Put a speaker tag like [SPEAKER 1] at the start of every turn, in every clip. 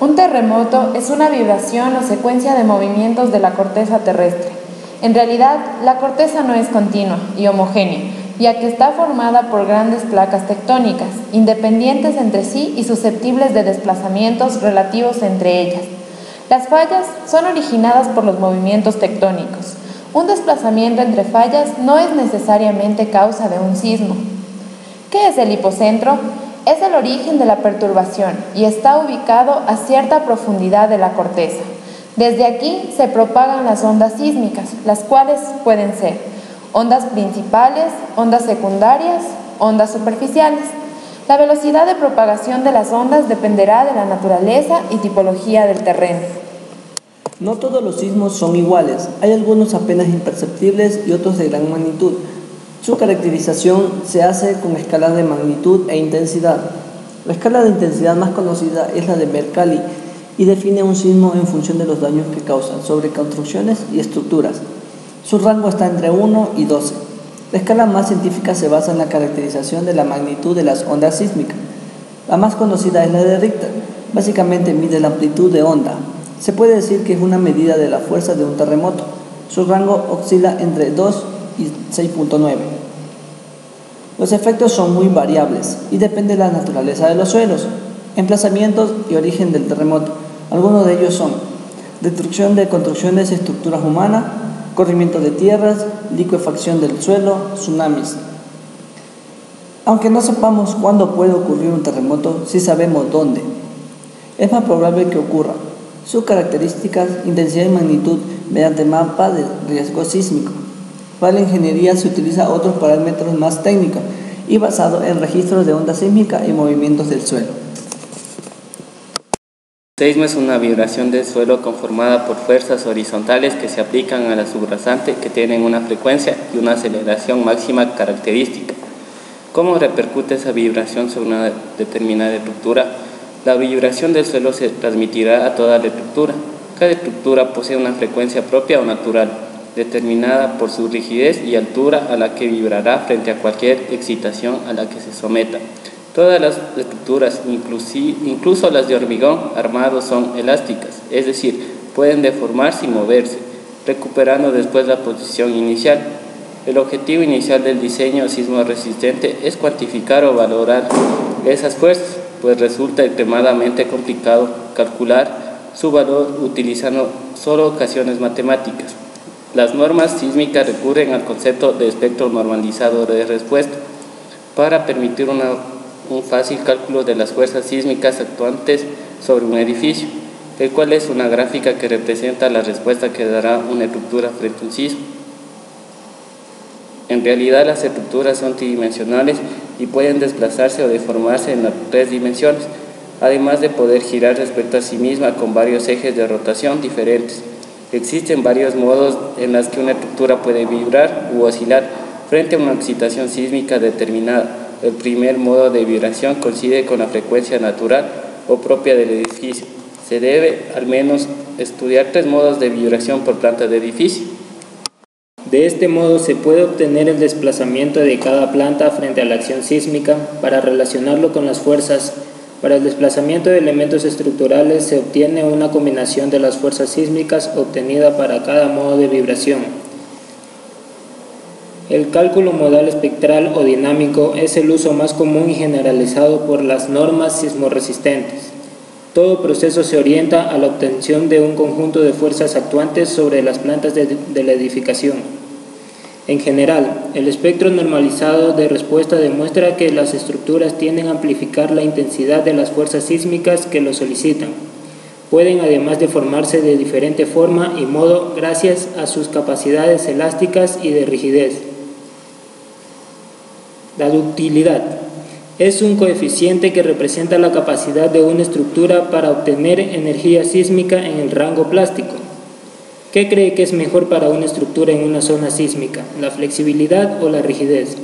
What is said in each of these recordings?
[SPEAKER 1] Un terremoto es una vibración o secuencia de movimientos de la corteza terrestre. En realidad, la corteza no es continua y homogénea, ya que está formada por grandes placas tectónicas, independientes entre sí y susceptibles de desplazamientos relativos entre ellas. Las fallas son originadas por los movimientos tectónicos. Un desplazamiento entre fallas no es necesariamente causa de un sismo. ¿Qué es el hipocentro? Es el origen de la perturbación y está ubicado a cierta profundidad de la corteza. Desde aquí se propagan las ondas sísmicas, las cuales pueden ser ondas principales, ondas secundarias, ondas superficiales. La velocidad de propagación de las ondas dependerá de la naturaleza y tipología del terreno.
[SPEAKER 2] No todos los sismos son iguales, hay algunos apenas imperceptibles y otros de gran magnitud. Su caracterización se hace con escalas de magnitud e intensidad. La escala de intensidad más conocida es la de Mercalli y define un sismo en función de los daños que causan sobre construcciones y estructuras. Su rango está entre 1 y 12. La escala más científica se basa en la caracterización de la magnitud de las ondas sísmicas. La más conocida es la de Richter. Básicamente mide la amplitud de onda. Se puede decir que es una medida de la fuerza de un terremoto. Su rango oscila entre 2 y 6.9. Los efectos son muy variables y depende de la naturaleza de los suelos, emplazamientos y origen del terremoto. Algunos de ellos son destrucción de construcciones y estructuras humanas, corrimiento de tierras, licuefacción del suelo, tsunamis. Aunque no sepamos cuándo puede ocurrir un terremoto, sí sabemos dónde. Es más probable que ocurra. Sus características, intensidad y magnitud mediante mapa de riesgo sísmico. Para la ingeniería se utiliza otros parámetros más técnicos y basado en registros de onda sísmica y movimientos del suelo.
[SPEAKER 3] El seismo es una vibración del suelo conformada por fuerzas horizontales que se aplican a la subrasante que tienen una frecuencia y una aceleración máxima característica. ¿Cómo repercute esa vibración sobre una determinada estructura? La vibración del suelo se transmitirá a toda la estructura. Cada estructura posee una frecuencia propia o natural, determinada por su rigidez y altura a la que vibrará frente a cualquier excitación a la que se someta. Todas las estructuras, incluso las de hormigón armado, son elásticas, es decir, pueden deformarse y moverse, recuperando después la posición inicial. El objetivo inicial del diseño sismo resistente es cuantificar o valorar esas fuerzas, pues resulta extremadamente complicado calcular su valor utilizando solo ecuaciones matemáticas. Las normas sísmicas recurren al concepto de espectro normalizado de respuesta para permitir un fácil cálculo de las fuerzas sísmicas actuantes sobre un edificio, el cual es una gráfica que representa la respuesta que dará una estructura frente a un sismo. En realidad las estructuras son tridimensionales y pueden desplazarse o deformarse en las 3 dimensiones, además de poder girar respecto a sí misma con varios ejes de rotación diferentes. Existen varios modos en los que una estructura puede vibrar u oscilar frente a una excitación sísmica determinada. El primer modo de vibración coincide con la frecuencia natural o propia del edificio. Se debe al menos estudiar 3 modos de vibración por planta de edificio.
[SPEAKER 4] De este modo se puede obtener el desplazamiento de cada planta frente a la acción sísmica para relacionarlo con las fuerzas. Para el desplazamiento de elementos estructurales se obtiene una combinación de las fuerzas sísmicas obtenida para cada modo de vibración. El cálculo modal espectral o dinámico es el uso más común y generalizado por las normas sismorresistentes. Todo proceso se orienta a la obtención de un conjunto de fuerzas actuantes sobre las plantas de la edificación. En general, el espectro normalizado de respuesta demuestra que las estructuras tienden a amplificar la intensidad de las fuerzas sísmicas que lo solicitan. Pueden además deformarse de diferente forma y modo gracias a sus capacidades elásticas y de rigidez. La ductilidad es un coeficiente que representa la capacidad de una estructura para obtener energía sísmica en el rango plástico. ¿Qué cree que es mejor para una estructura en una zona sísmica, la flexibilidad o la rigidez?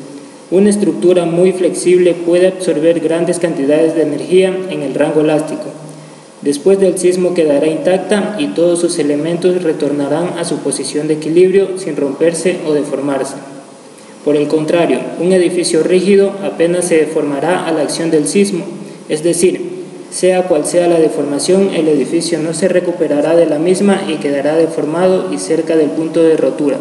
[SPEAKER 4] Una estructura muy flexible puede absorber grandes cantidades de energía en el rango elástico. Después del sismo quedará intacta y todos sus elementos retornarán a su posición de equilibrio sin romperse o deformarse. Por el contrario, un edificio rígido apenas se deformará a la acción del sismo, es decir, Sea cual sea la deformación, el edificio no se recuperará de la misma y quedará deformado y cerca del punto de rotura.